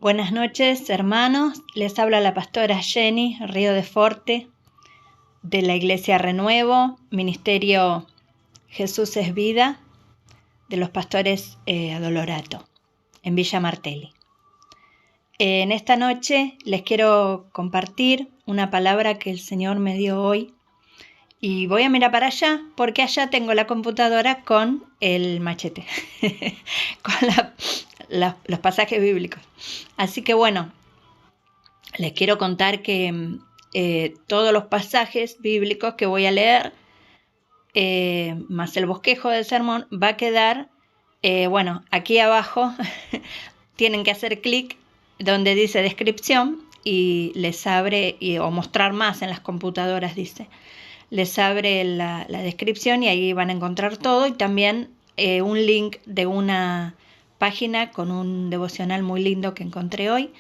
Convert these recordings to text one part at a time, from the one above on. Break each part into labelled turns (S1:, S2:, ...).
S1: Buenas noches, hermanos. Les habla la pastora Jenny Río de Forte de la Iglesia Renuevo, Ministerio Jesús es Vida, de los pastores Adolorato, en Villa Martelli. En esta noche les quiero compartir una palabra que el Señor me dio hoy y voy a mirar para allá porque allá tengo la computadora con el machete, con los pasajes bíblicos. Así que bueno, les quiero contar que todos los pasajes bíblicos que voy a leer, más el bosquejo del sermón, va a quedar, aquí abajo tienen que hacer clic donde dice descripción y les abre, o mostrar más en las computadoras dice, les abre la descripción y ahí van a encontrar todo y también un link de una página con un devocional muy lindo que encontré hoy,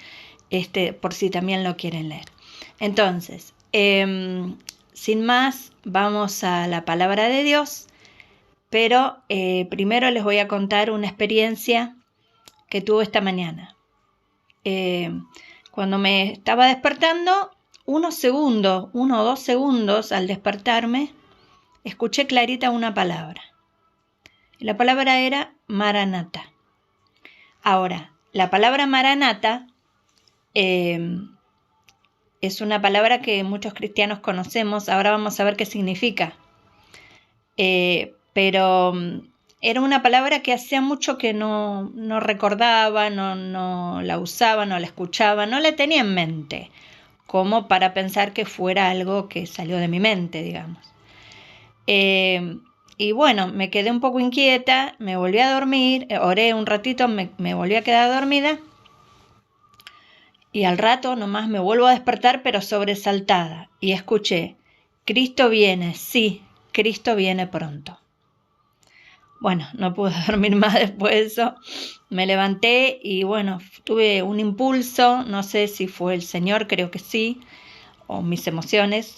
S1: por si también lo quieren leer. Entonces, sin más, vamos a la palabra de Dios, pero primero les voy a contar una experiencia que tuve esta mañana. Cuando me estaba despertando, 1 o 2 segundos al despertarme, escuché clarita una palabra. Y la palabra era Maranata. Ahora, la palabra Maranata es una palabra que muchos cristianos conocemos. Ahora vamos a ver qué significa. Pero era una palabra que hacía mucho que no recordaba, no la usaba, no la escuchaba, no la tenía en mente, como para pensar que fuera algo que salió de mi mente, digamos. Y bueno, me quedé un poco inquieta, me volví a dormir, oré un ratito, me volví a quedar dormida. Y al rato nomás me vuelvo a despertar, pero sobresaltada, y escuché, Cristo viene, sí, Cristo viene pronto. Bueno, no pude dormir más después de eso, me levanté y bueno, tuve un impulso, no sé si fue el Señor, creo que sí, o mis emociones,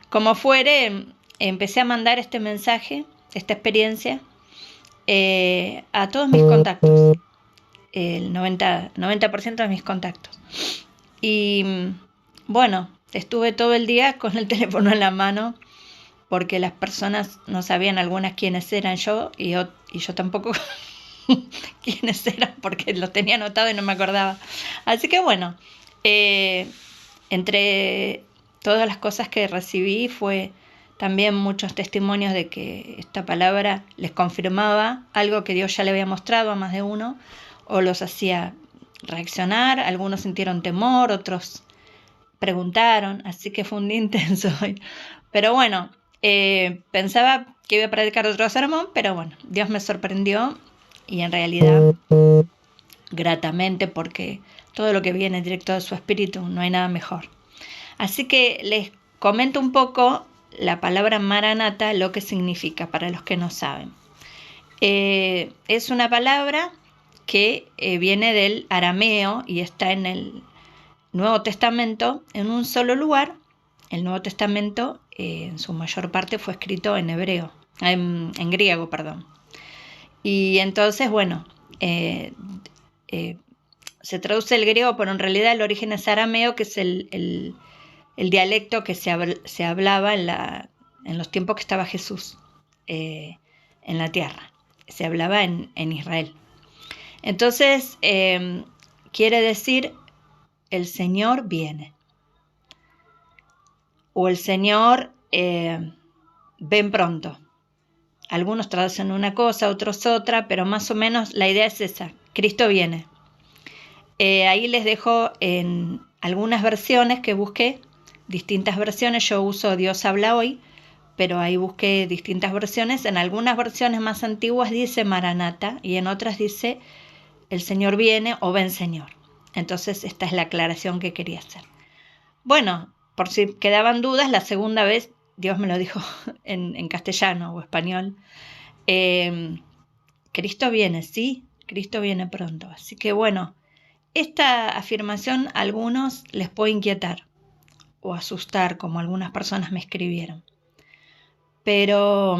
S1: como fuere, empecé a mandar este mensaje, esta experiencia, a todos mis contactos. El 90% de mis contactos. Y bueno, estuve todo el día con el teléfono en la mano porque las personas no sabían algunas quiénes eran yo y yo tampoco quiénes eran porque lo tenía anotado y no me acordaba. Así que bueno, entre todas las cosas que recibí fue también muchos testimonios de que esta palabra les confirmaba algo que Dios ya le había mostrado a más de uno, o los hacía reaccionar, algunos sintieron temor, otros preguntaron, así que fue un día intenso hoy. Pero bueno, pensaba que iba a predicar otro sermón, pero bueno, Dios me sorprendió y en realidad gratamente, porque todo lo que viene directo de su espíritu, no hay nada mejor. Así que les comento un poco la palabra Maranata, lo que significa para los que no saben. Es una palabra que viene del arameo y está en el Nuevo Testamento en un solo lugar. El Nuevo Testamento en su mayor parte fue escrito en hebreo, en griego, perdón. Y entonces, bueno, se traduce el griego, pero en realidad el origen es arameo, que es el dialecto que se hablaba en los tiempos que estaba Jesús en la tierra. Se hablaba en Israel. Entonces, quiere decir, el Señor viene. O el Señor ven pronto. Algunos traducen una cosa, otros otra, pero más o menos la idea es esa. Cristo viene. Ahí les dejo en algunas versiones que busqué, distintas versiones. Yo uso Dios habla hoy, pero ahí busqué distintas versiones. En algunas versiones más antiguas dice Maranata y en otras dice el Señor viene o ven Señor. Entonces esta es la aclaración que quería hacer. Bueno, por si quedaban dudas, la segunda vez Dios me lo dijo en castellano o español. Cristo viene, sí, Cristo viene pronto. Así que bueno, esta afirmación a algunos les puede inquietar o asustar, como algunas personas me escribieron. Pero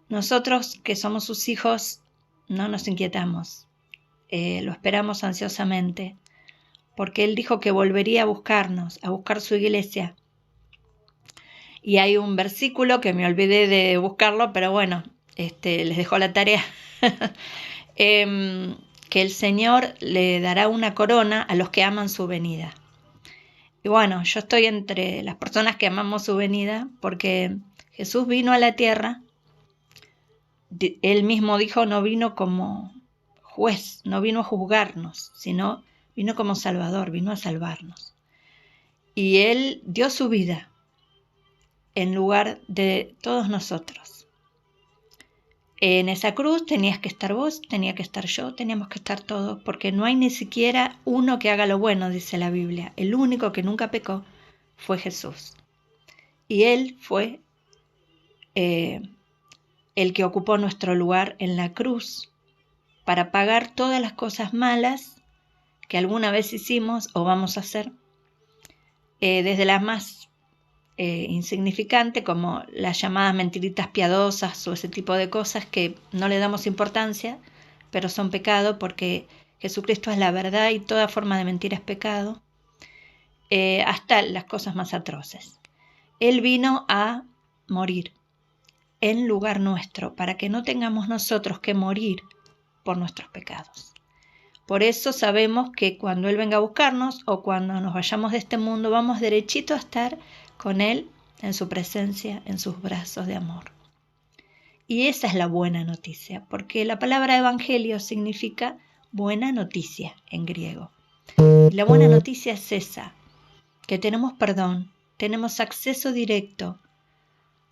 S1: nosotros que somos sus hijos no nos inquietamos. lo esperamos ansiosamente, porque Él dijo que volvería a buscarnos, a buscar su iglesia. Y hay un versículo que me olvidé de buscarlo, pero bueno, les dejo la tarea, que el Señor le dará una corona a los que aman su venida. Y bueno, yo estoy entre las personas que amamos su venida, porque Jesús vino a la tierra, Él mismo dijo, no vino como juez, no vino a juzgarnos, sino vino como Salvador, vino a salvarnos. Y Él dio su vida en lugar de todos nosotros. En esa cruz tenías que estar vos, tenía que estar yo, teníamos que estar todos, porque no hay ni siquiera uno que haga lo bueno, dice la Biblia. El único que nunca pecó fue Jesús. Y Él fue el que ocupó nuestro lugar en la cruz para pagar todas las cosas malas que alguna vez hicimos o vamos a hacer, desde las más insignificante, como las llamadas mentiritas piadosas o ese tipo de cosas que no le damos importancia, pero son pecado porque Jesucristo es la verdad y toda forma de mentira es pecado, hasta las cosas más atroces. Él vino a morir en lugar nuestro para que no tengamos nosotros que morir por nuestros pecados. Por eso sabemos que cuando Él venga a buscarnos o cuando nos vayamos de este mundo, vamos derechito a estar con Él en su presencia, en sus brazos de amor. Y esa es la buena noticia, porque la palabra evangelio significa buena noticia en griego. Y la buena noticia es esa, que tenemos perdón, tenemos acceso directo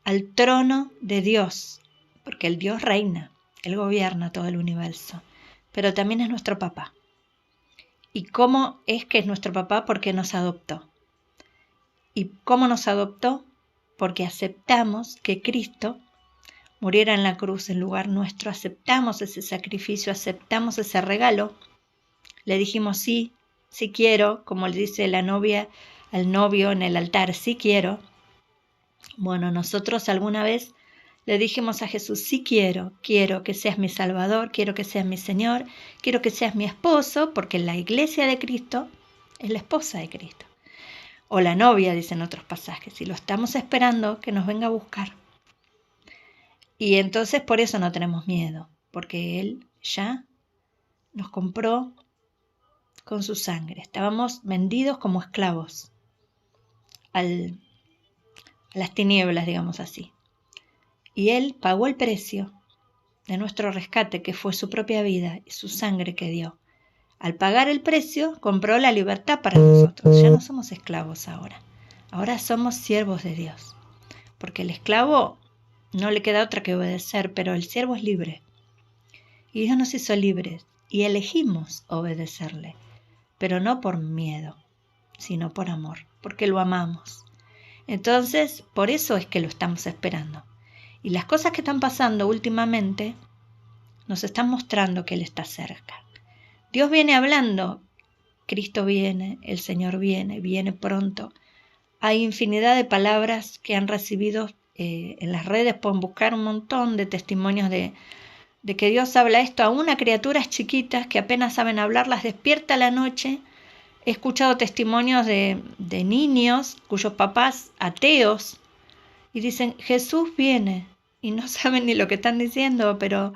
S1: al trono de Dios, porque el Dios reina, Él gobierna todo el universo, pero también es nuestro papá. ¿Y cómo es que es nuestro papá? Porque nos adoptó. ¿Y cómo nos adoptó? Porque aceptamos que Cristo muriera en la cruz en lugar nuestro, aceptamos ese sacrificio, aceptamos ese regalo. Le dijimos sí, sí quiero, como le dice la novia al novio en el altar, sí quiero. Bueno, nosotros alguna vez le dijimos a Jesús, sí quiero que seas mi Salvador, quiero que seas mi Señor, quiero que seas mi esposo, porque la iglesia de Cristo es la esposa de Cristo. O la novia, dicen otros pasajes, y lo estamos esperando que nos venga a buscar. Y entonces por eso no tenemos miedo, porque Él ya nos compró con su sangre. Estábamos vendidos como esclavos a las tinieblas, digamos así. Y Él pagó el precio de nuestro rescate, que fue su propia vida y su sangre que dio. Al pagar el precio, compró la libertad para nosotros. Ya no somos esclavos ahora. Ahora somos siervos de Dios. Porque el esclavo no le queda otra que obedecer, pero el siervo es libre. Y Dios nos hizo libres y elegimos obedecerle, pero no por miedo, sino por amor, porque lo amamos. Entonces, por eso es que lo estamos esperando. Y las cosas que están pasando últimamente nos están mostrando que Él está cerca. Dios viene hablando, Cristo viene, el Señor viene, viene pronto. Hay infinidad de palabras que han recibido en las redes, pueden buscar un montón de testimonios de que Dios habla esto aún a criaturas chiquitas que apenas saben hablar, las despierta a la noche. He escuchado testimonios de niños cuyos papás ateos y dicen, Jesús viene, y no saben ni lo que están diciendo, pero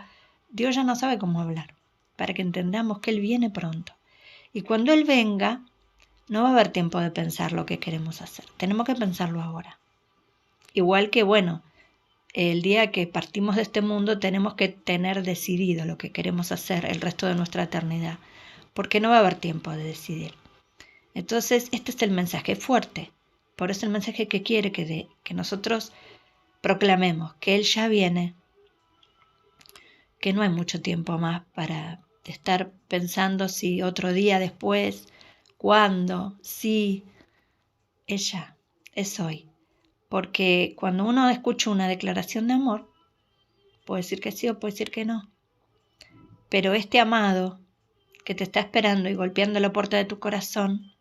S1: Dios ya no sabe cómo hablar, para que entendamos que Él viene pronto. Y cuando Él venga, no va a haber tiempo de pensar lo que queremos hacer, tenemos que pensarlo ahora. Igual que, bueno, el día que partimos de este mundo tenemos que tener decidido lo que queremos hacer el resto de nuestra eternidad, porque no va a haber tiempo de decidir. Entonces, este es el mensaje fuerte, por eso el mensaje que quiere que nosotros proclamemos, que Él ya viene, que no hay mucho tiempo más para estar pensando si otro día después, cuándo, si, es ya, es hoy. Porque cuando uno escucha una declaración de amor, puede decir que sí o puede decir que no. Pero este amado que te está esperando y golpeando la puerta de tu corazón,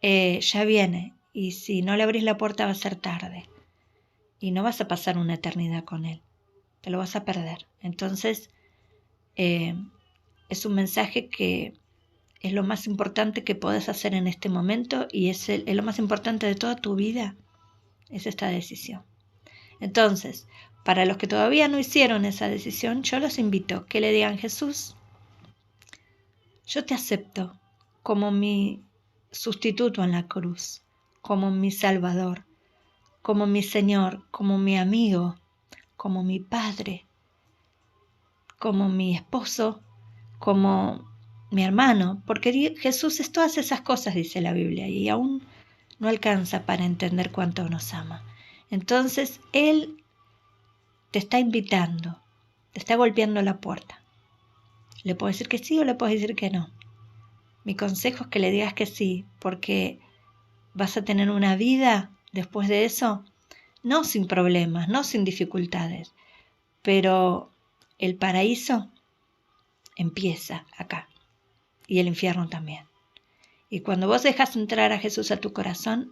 S1: ya viene. Y si no le abrís la puerta va a ser tarde. Y no vas a pasar una eternidad con Él. Te lo vas a perder. Entonces, es un mensaje que es lo más importante que podés hacer en este momento y es lo más importante de toda tu vida, es esta decisión. Entonces, para los que todavía no hicieron esa decisión, yo los invito que le digan: Jesús, yo te acepto como mi sustituto en la cruz, como mi Salvador, como mi Señor, como mi amigo, como mi Padre, como mi esposo, como mi hermano, porque Jesús es todas esas cosas, dice la Biblia, y aún no alcanza para entender cuánto nos ama. Entonces, Él te está invitando, te está golpeando la puerta. Le puedes decir que sí o le puedes decir que no. Mi consejo es que le digas que sí, porque vas a tener una vida después de eso, no sin problemas, no sin dificultades, pero el paraíso empieza acá y el infierno también. Y cuando vos dejas entrar a Jesús a tu corazón,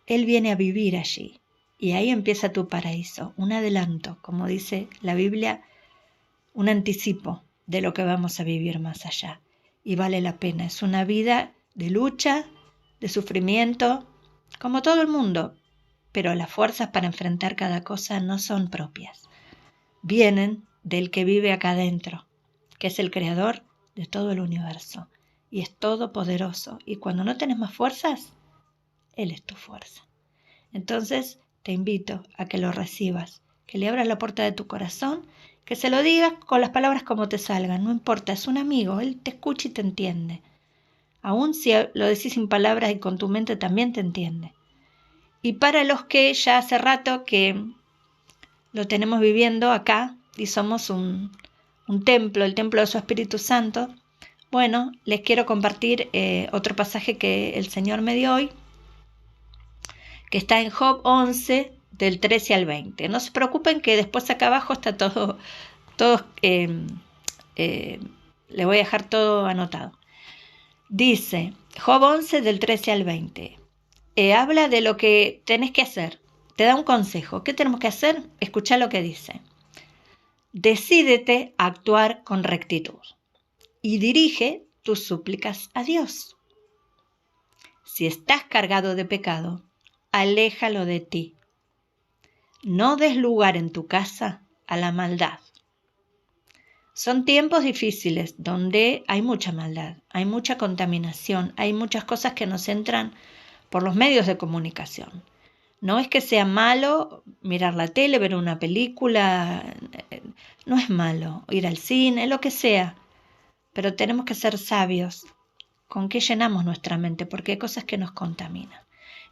S1: Él viene a vivir allí. Y ahí empieza tu paraíso, un adelanto, como dice la Biblia, un anticipo de lo que vamos a vivir más allá. Y vale la pena, es una vida de lucha, de sufrimiento, como todo el mundo, pero las fuerzas para enfrentar cada cosa no son propias. Vienen del que vive acá adentro, que es el creador de todo el universo y es todopoderoso. Y cuando no tenés más fuerzas, Él es tu fuerza. Entonces te invito a que lo recibas, que le abras la puerta de tu corazón, que se lo digas con las palabras como te salgan, no importa, es un amigo, Él te escucha y te entiende. Aún si lo decís sin palabras y con tu mente también te entiende. Y para los que ya hace rato que lo tenemos viviendo acá y somos un templo, el templo de su Espíritu Santo, bueno, les quiero compartir otro pasaje que el Señor me dio hoy, que está en Job 11, del 13 al 20. No se preocupen que después acá abajo está todo le voy a dejar todo anotado. Dice, Job 11, del 13 al 20. Habla de lo que tenés que hacer. Te da un consejo. ¿Qué tenemos que hacer? Escuchá lo que dice. Decídete a actuar con rectitud y dirige tus súplicas a Dios. Si estás cargado de pecado, aléjalo de ti. No des lugar en tu casa a la maldad. Son tiempos difíciles donde hay mucha maldad, hay mucha contaminación, hay muchas cosas que nos entran por los medios de comunicación. No es que sea malo mirar la tele, ver una película, no es malo ir al cine, lo que sea, pero tenemos que ser sabios con qué llenamos nuestra mente, porque hay cosas que nos contaminan.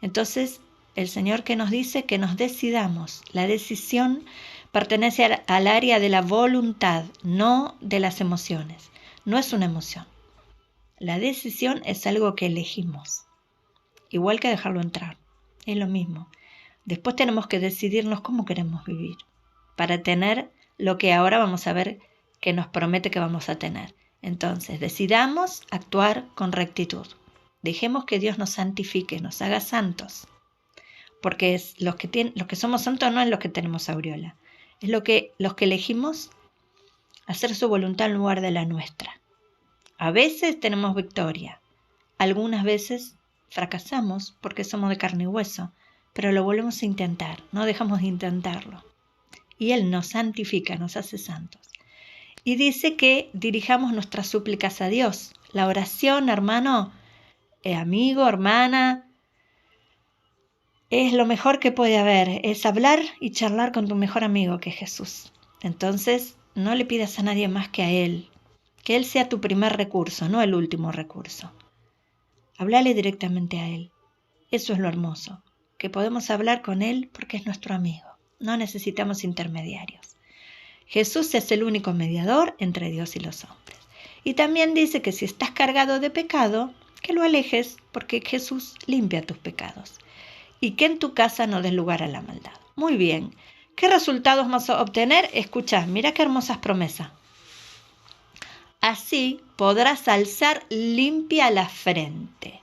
S1: Entonces, el Señor que nos dice que nos decidamos. La decisión pertenece al área de la voluntad, no de las emociones. No es una emoción. La decisión es algo que elegimos, igual que dejarlo entrar. Es lo mismo. Después tenemos que decidirnos cómo queremos vivir, para tener lo que ahora vamos a ver que nos promete que vamos a tener. Entonces, decidamos actuar con rectitud. Dejemos que Dios nos santifique, nos haga santos. Porque los que somos santos no es los que tenemos aureola. Es los que elegimos hacer su voluntad en lugar de la nuestra. A veces tenemos victoria. Algunas veces fracasamos porque somos de carne y hueso. Pero lo volvemos a intentar. No dejamos de intentarlo. Y Él nos santifica, nos hace santos. Y dice que dirijamos nuestras súplicas a Dios. La oración, hermano, amigo, hermana, es lo mejor que puede haber. Es hablar y charlar con tu mejor amigo, que es Jesús. Entonces, no le pidas a nadie más que a Él. Que Él sea tu primer recurso, no el último recurso. Háblale directamente a Él. Eso es lo hermoso, que podemos hablar con Él porque es nuestro amigo. No necesitamos intermediarios. Jesús es el único mediador entre Dios y los hombres. Y también dice que si estás cargado de pecado, que lo alejes porque Jesús limpia tus pecados. Y que en tu casa no des lugar a la maldad. Muy bien. ¿Qué resultados vamos a obtener? Escuchá, mira qué hermosas promesas. Así podrás alzar limpia la frente.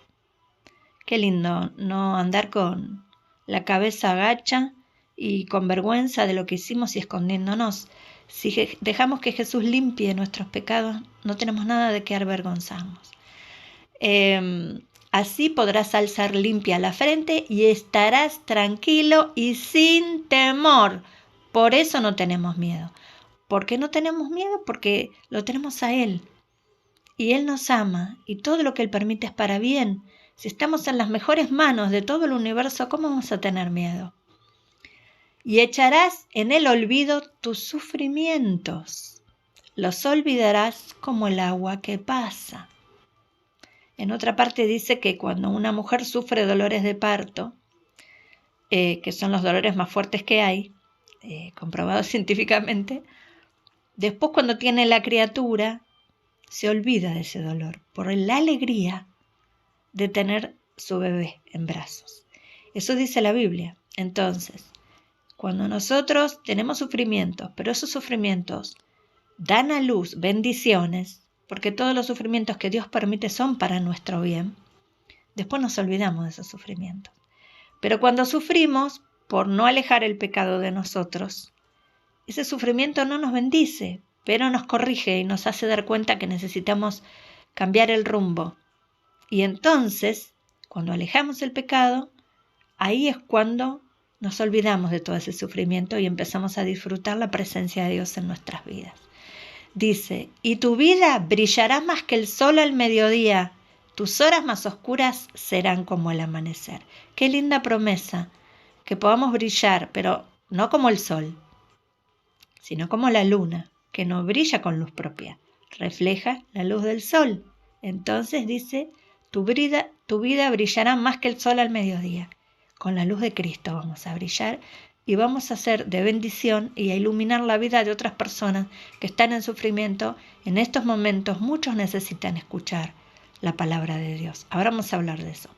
S1: Qué lindo no andar con la cabeza agacha y con vergüenza de lo que hicimos y escondiéndonos. Si dejamos que Jesús limpie nuestros pecados, no tenemos nada de qué avergonzarnos. Así podrás alzar limpia la frente y estarás tranquilo y sin temor. Por eso no tenemos miedo. ¿Por qué no tenemos miedo? Porque lo tenemos a Él. Y Él nos ama y todo lo que Él permite es para bien. Si estamos en las mejores manos de todo el universo, ¿cómo vamos a tener miedo? Y echarás en el olvido tus sufrimientos. Los olvidarás como el agua que pasa. En otra parte dice que cuando una mujer sufre dolores de parto, que son los dolores más fuertes que hay, comprobados científicamente, después cuando tiene la criatura, se olvida de ese dolor por la alegría de tener su bebé en brazos. Eso dice la Biblia. Entonces, cuando nosotros tenemos sufrimientos, pero esos sufrimientos dan a luz bendiciones, porque todos los sufrimientos que Dios permite son para nuestro bien, después nos olvidamos de esos sufrimientos. Pero cuando sufrimos por no alejar el pecado de nosotros, ese sufrimiento no nos bendice, pero nos corrige y nos hace dar cuenta que necesitamos cambiar el rumbo. Y entonces, cuando alejamos el pecado, ahí es cuando nos olvidamos de todo ese sufrimiento y empezamos a disfrutar la presencia de Dios en nuestras vidas. Dice, y tu vida brillará más que el sol al mediodía, tus horas más oscuras serán como el amanecer. Qué linda promesa, que podamos brillar, pero no como el sol, sino como la luna, que no brilla con luz propia, refleja la luz del sol. Entonces dice, tu vida brillará más que el sol al mediodía. Con la luz de Cristo vamos a brillar y vamos a ser de bendición y a iluminar la vida de otras personas que están en sufrimiento. En estos momentos muchos necesitan escuchar la palabra de Dios. Ahora vamos a hablar de eso.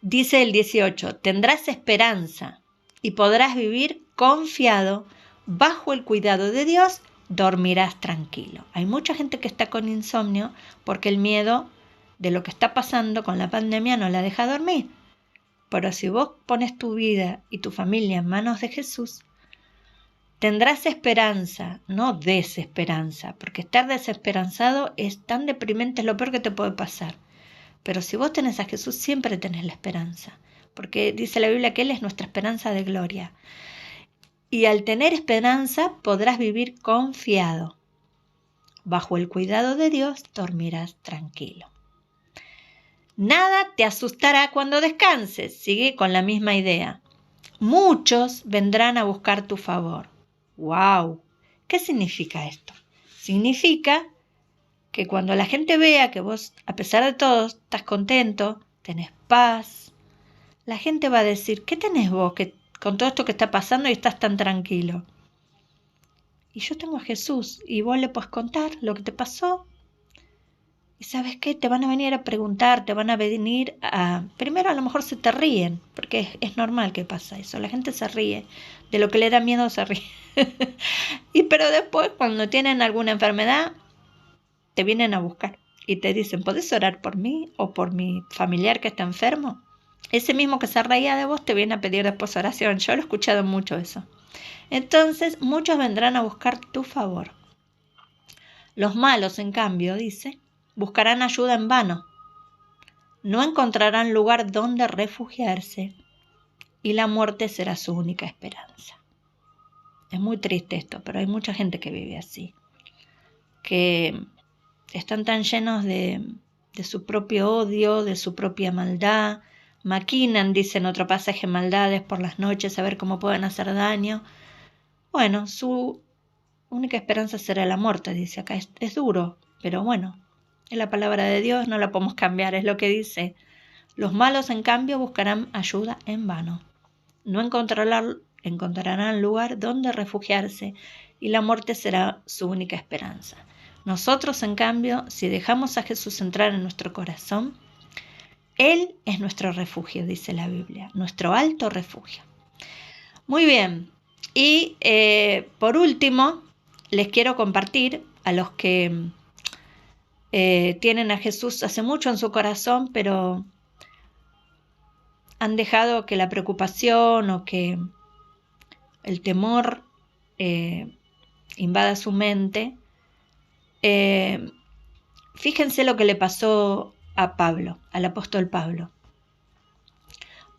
S1: Dice el 18, tendrás esperanza y podrás vivir confiado. Bajo el cuidado de Dios dormirás tranquilo. Hay mucha gente que está con insomnio porque el miedo de lo que está pasando con la pandemia no la deja dormir. Pero si vos pones tu vida y tu familia en manos de Jesús, tendrás esperanza, no desesperanza, porque estar desesperanzado es tan deprimente, es lo peor que te puede pasar. Pero si vos tenés a Jesús, siempre tenés la esperanza, porque dice la Biblia que Él es nuestra esperanza de gloria. Y al tener esperanza podrás vivir confiado. Bajo el cuidado de Dios dormirás tranquilo. Nada te asustará cuando descanses. Sigue con la misma idea. Muchos vendrán a buscar tu favor. ¡Wow! ¿Qué significa esto? Significa que cuando la gente vea que vos, a pesar de todo, estás contento, tenés paz, la gente va a decir, ¿qué tenés vos que con todo esto que está pasando y estás tan tranquilo? Y yo tengo a Jesús y vos le podés contar lo que te pasó. Y ¿sabes qué? Te van a venir a preguntar, te van a venir a... Primero a lo mejor se te ríen, porque es normal que pasa eso. La gente se ríe, de lo que le da miedo se ríe. Pero después cuando tienen alguna enfermedad, te vienen a buscar y te dicen, ¿podés orar por mí o por mi familiar que está enfermo? Ese mismo que se reía de vos te viene a pedir después oración. Yo lo he escuchado mucho eso. Entonces muchos vendrán a buscar tu favor. Los malos, en cambio, dice, buscarán ayuda en vano. No encontrarán lugar donde refugiarse y la muerte será su única esperanza. Es muy triste esto, pero hay mucha gente que vive así, que están tan llenos de su propio odio, de su propia maldad, maquinan, dice en otro pasaje, maldades por las noches a ver cómo pueden hacer daño. Bueno, su única esperanza será la muerte, dice acá. Es duro, pero bueno, es la palabra de Dios, no la podemos cambiar, es lo que dice. Los malos, en cambio, buscarán ayuda en vano. No encontrarán lugar donde refugiarse y la muerte será su única esperanza. Nosotros, en cambio, si dejamos a Jesús entrar en nuestro corazón, Él es nuestro refugio, dice la Biblia, nuestro alto refugio. Muy bien, y por último, les quiero compartir a los que tienen a Jesús hace mucho en su corazón, pero han dejado que la preocupación o que el temor invada su mente. Fíjense lo que le pasó a Pablo, al apóstol Pablo.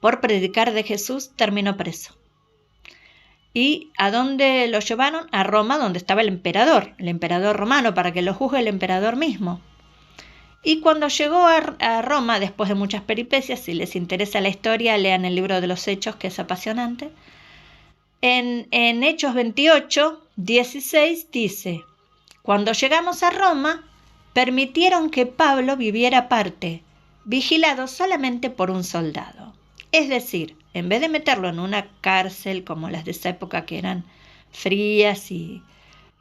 S1: Por predicar de Jesús terminó preso. ¿Y a dónde lo llevaron? A Roma, donde estaba el emperador romano, para que lo juzgue el emperador mismo. Y cuando llegó a Roma, después de muchas peripecias, si les interesa la historia, lean el libro de los Hechos, que es apasionante. En Hechos 28, 16 dice: cuando llegamos a Roma, permitieron que Pablo viviera aparte, vigilado solamente por un soldado. Es decir, en vez de meterlo en una cárcel como las de esa época, que eran frías y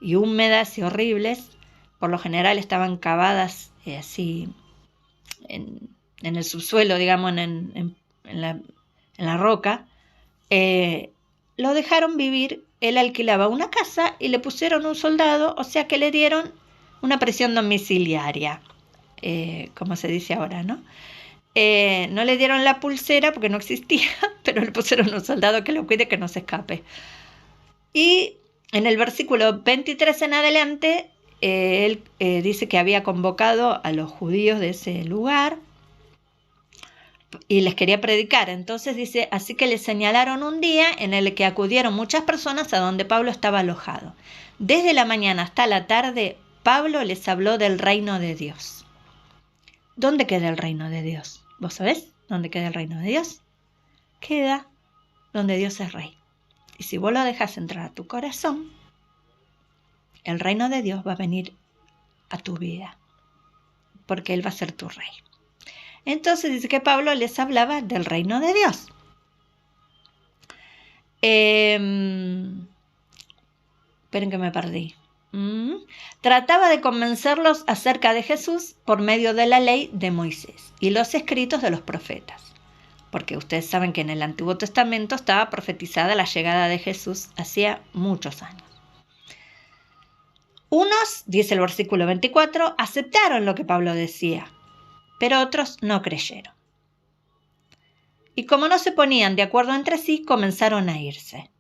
S1: húmedas y horribles, por lo general estaban cavadas así en el subsuelo, digamos, en la roca, lo dejaron vivir. Él alquilaba una casa y le pusieron un soldado, o sea que le dieron una prisión domiciliaria, como se dice ahora, ¿no? No le dieron la pulsera porque no existía, pero le pusieron un soldado que lo cuide, que no se escape. Y en el versículo 23 en adelante, él dice que había convocado a los judíos de ese lugar y les quería predicar. Entonces dice: así que les señalaron un día en el que acudieron muchas personas a donde Pablo estaba alojado. Desde la mañana hasta la tarde, Pablo les habló del reino de Dios. ¿Dónde queda el reino de Dios? ¿Vos sabés dónde queda el reino de Dios? Queda donde Dios es rey. Y si vos lo dejas entrar a tu corazón, el reino de Dios va a venir a tu vida, porque Él va a ser tu rey. Entonces dice que Pablo les hablaba del reino de Dios. Esperen que me perdí. Trataba de convencerlos acerca de Jesús por medio de la ley de Moisés y los escritos de los profetas, porque ustedes saben que en el Antiguo Testamento estaba profetizada la llegada de Jesús hacía muchos años. Unos, dice el versículo 24, aceptaron lo que Pablo decía, pero otros no creyeron. Y como no se ponían de acuerdo entre sí, comenzaron a irse.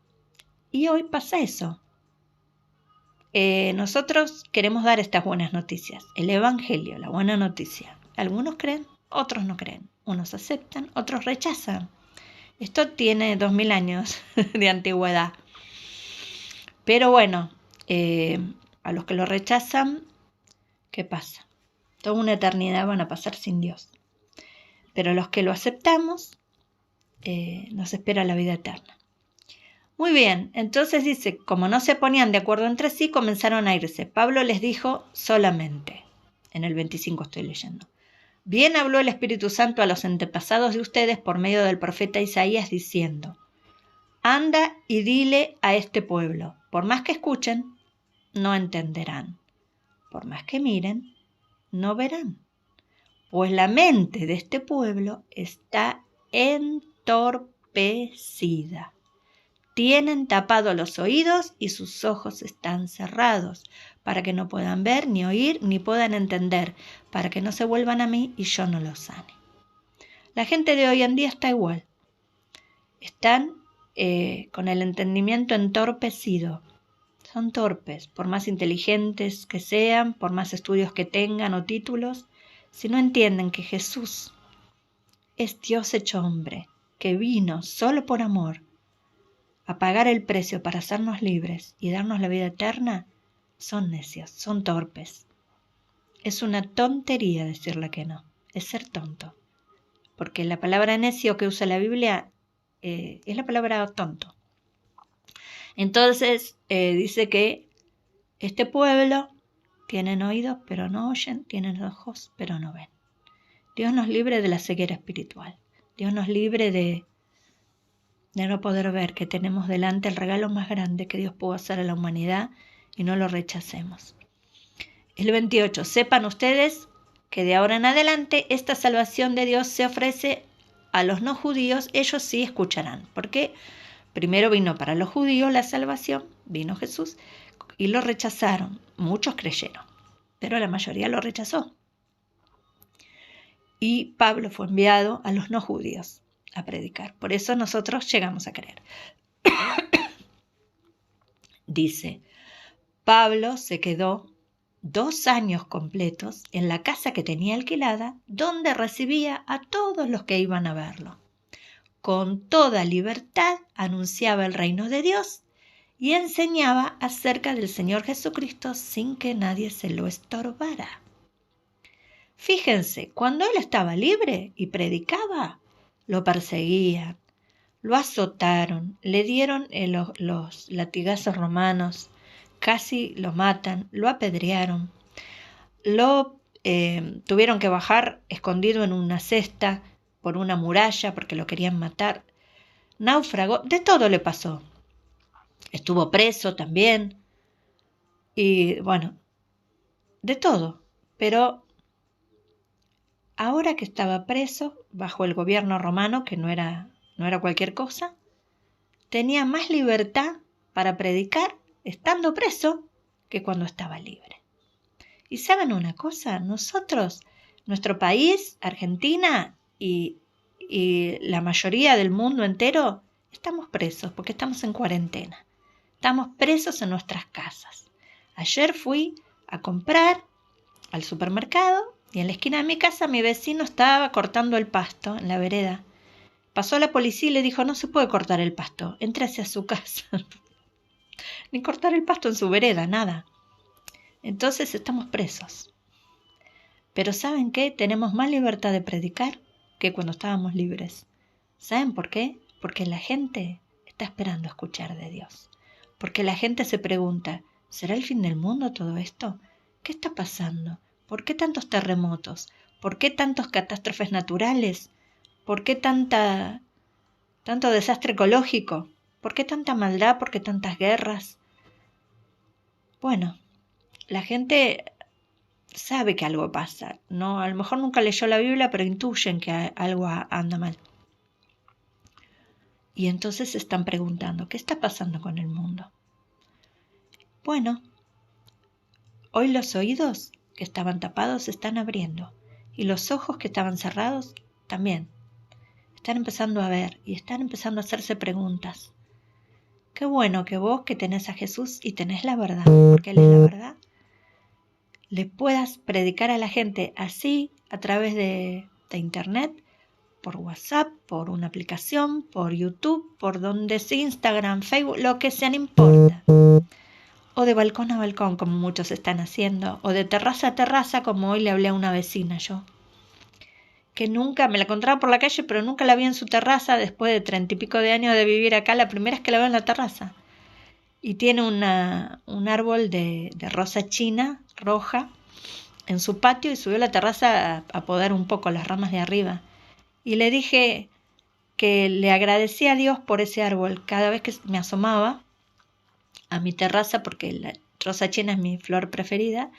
S1: Y hoy pasa eso. Nosotros queremos dar estas buenas noticias, el Evangelio, la buena noticia. Algunos creen, otros no creen. Unos aceptan, otros rechazan. Esto tiene 2000 años de antigüedad. Pero bueno, a los que lo rechazan, ¿qué pasa? Toda una eternidad van a pasar sin Dios. Pero los que lo aceptamos, nos espera la vida eterna. Muy bien, entonces dice, como no se ponían de acuerdo entre sí, comenzaron a irse. Pablo les dijo solamente, en el 25 estoy leyendo: bien habló el Espíritu Santo a los antepasados de ustedes por medio del profeta Isaías, diciendo: anda y dile a este pueblo, por más que escuchen, no entenderán, por más que miren, no verán, pues la mente de este pueblo está entorpecida. Tienen tapados los oídos y sus ojos están cerrados, para que no puedan ver, ni oír, ni puedan entender, para que no se vuelvan a mí y yo no los sane. La gente de hoy en día está igual. Están con el entendimiento entorpecido. Son torpes, por más inteligentes que sean, por más estudios que tengan o títulos. Si no entienden que Jesús es Dios hecho hombre, que vino solo por amor a pagar el precio para hacernos libres y darnos la vida eterna, son necios, son torpes. Es una tontería decirle que no, es ser tonto. Porque la palabra necio que usa la Biblia es la palabra tonto. Entonces dice que este pueblo tienen oídos pero no oyen, tienen ojos pero no ven. Dios nos libre de la ceguera espiritual. Dios nos libre de no poder ver que tenemos delante el regalo más grande que Dios pudo hacer a la humanidad y no lo rechacemos. El 28. Sepan ustedes que de ahora en adelante esta salvación de Dios se ofrece a los no judíos. Ellos sí escucharán, porque primero vino para los judíos la salvación, vino Jesús, y lo rechazaron. Muchos creyeron, pero la mayoría lo rechazó. Y Pablo fue enviado a los no judíos. a predicar. Por eso nosotros llegamos a creer. Dice, Pablo se quedó 2 años completos en la casa que tenía alquilada, donde recibía a todos los que iban a verlo. Con toda libertad anunciaba el reino de Dios y enseñaba acerca del Señor Jesucristo sin que nadie se lo estorbara. Fíjense, cuando él estaba libre y predicaba, lo perseguían, lo azotaron, le dieron los latigazos romanos, casi lo matan, lo apedrearon, lo tuvieron que bajar escondido en una cesta por una muralla porque lo querían matar, náufrago, de todo le pasó. Estuvo preso también y bueno, de todo, pero ahora que estaba preso bajo el gobierno romano, que no era cualquier cosa, tenía más libertad para predicar estando preso que cuando estaba libre. Y ¿saben una cosa? Nosotros, nuestro país, Argentina y la mayoría del mundo entero, estamos presos porque estamos en cuarentena. Estamos presos en nuestras casas. Ayer fui a comprar al supermercado y en la esquina de mi casa mi vecino estaba cortando el pasto en la vereda. Pasó la policía y le dijo, no se puede cortar el pasto, entre hacia su casa. Ni cortar el pasto en su vereda, nada. Entonces estamos presos. Pero ¿saben qué? Tenemos más libertad de predicar que cuando estábamos libres. ¿Saben por qué? Porque la gente está esperando escuchar de Dios. Porque la gente se pregunta, ¿será el fin del mundo todo esto? ¿Qué está pasando? ¿Por qué tantos terremotos? ¿Por qué tantas catástrofes naturales? ¿Por qué tanto desastre ecológico? ¿Por qué tanta maldad? ¿Por qué tantas guerras? Bueno, la gente sabe que algo pasa. No, a lo mejor nunca leyó la Biblia, pero intuyen que algo anda mal. Y entonces se están preguntando, ¿qué está pasando con el mundo? Bueno, hoy los oídos que estaban tapados se están abriendo y los ojos que estaban cerrados también. Están empezando a ver y están empezando a hacerse preguntas. Qué bueno que vos que tenés a Jesús y tenés la verdad, porque Él es la verdad, le puedas predicar a la gente así a través de internet, por WhatsApp, por una aplicación, por YouTube, por donde sea, Instagram, Facebook, lo que sea, no importa. O de balcón a balcón, como muchos están haciendo, o de terraza a terraza, como hoy le hablé a una vecina yo, que nunca me la encontraba por la calle, pero nunca la vi en su terraza después de 30 y pico de años de vivir acá. La primera es que la veo en la terraza. Y tiene un árbol de rosa china, roja, en su patio y subió a la terraza a podar un poco las ramas de arriba. Y le dije que le agradecía a Dios por ese árbol cada vez que me asomaba a mi terraza, porque la rosa china es mi flor preferida.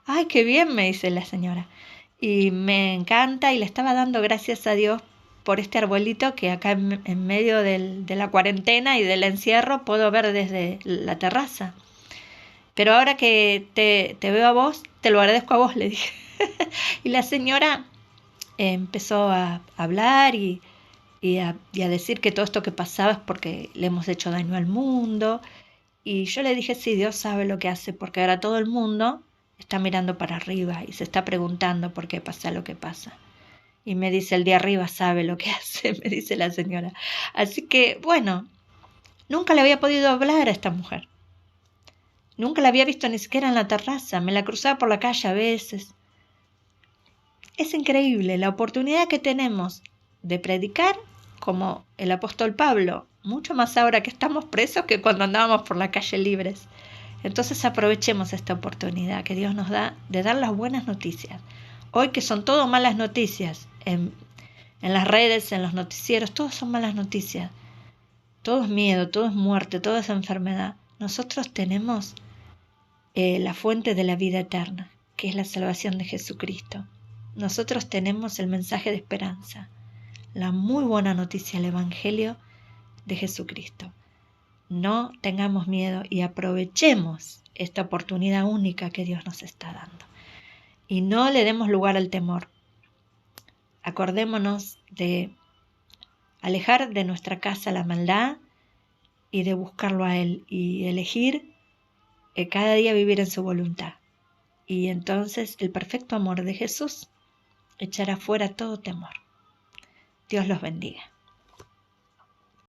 S1: ¡Ay, qué bien!, me dice la señora. Y me encanta y le estaba dando gracias a Dios por este arbolito que acá en medio de la cuarentena y del encierro puedo ver desde la terraza. Pero ahora que te veo a vos, te lo agradezco a vos, le dije. Y la señora empezó a hablar y a decir que todo esto que pasaba es porque le hemos hecho daño al mundo. Y yo le dije, sí, Dios sabe lo que hace, porque ahora todo el mundo está mirando para arriba y se está preguntando por qué pasa lo que pasa. Y me dice, el de arriba sabe lo que hace, me dice la señora. Así que, bueno, nunca le había podido hablar a esta mujer. Nunca la había visto ni siquiera en la terraza, me la cruzaba por la calle a veces. Es increíble la oportunidad que tenemos de predicar como el apóstol Pablo, mucho más ahora que estamos presos que cuando andábamos por la calle libres. Entonces aprovechemos esta oportunidad que Dios nos da de dar las buenas noticias. Hoy que son todo malas noticias, en las redes, en los noticieros, todos son malas noticias. Todo es miedo, todo es muerte, todo es enfermedad. Nosotros tenemos la fuente de la vida eterna, que es la salvación de Jesucristo. Nosotros tenemos el mensaje de esperanza, la muy buena noticia, el Evangelio de Jesucristo. No tengamos miedo y aprovechemos esta oportunidad única que Dios nos está dando. Y no le demos lugar al temor. Acordémonos de alejar de nuestra casa la maldad y de buscarlo a Él y elegir cada día vivir en su voluntad. Y entonces el perfecto amor de Jesús echará fuera todo temor. Dios los bendiga.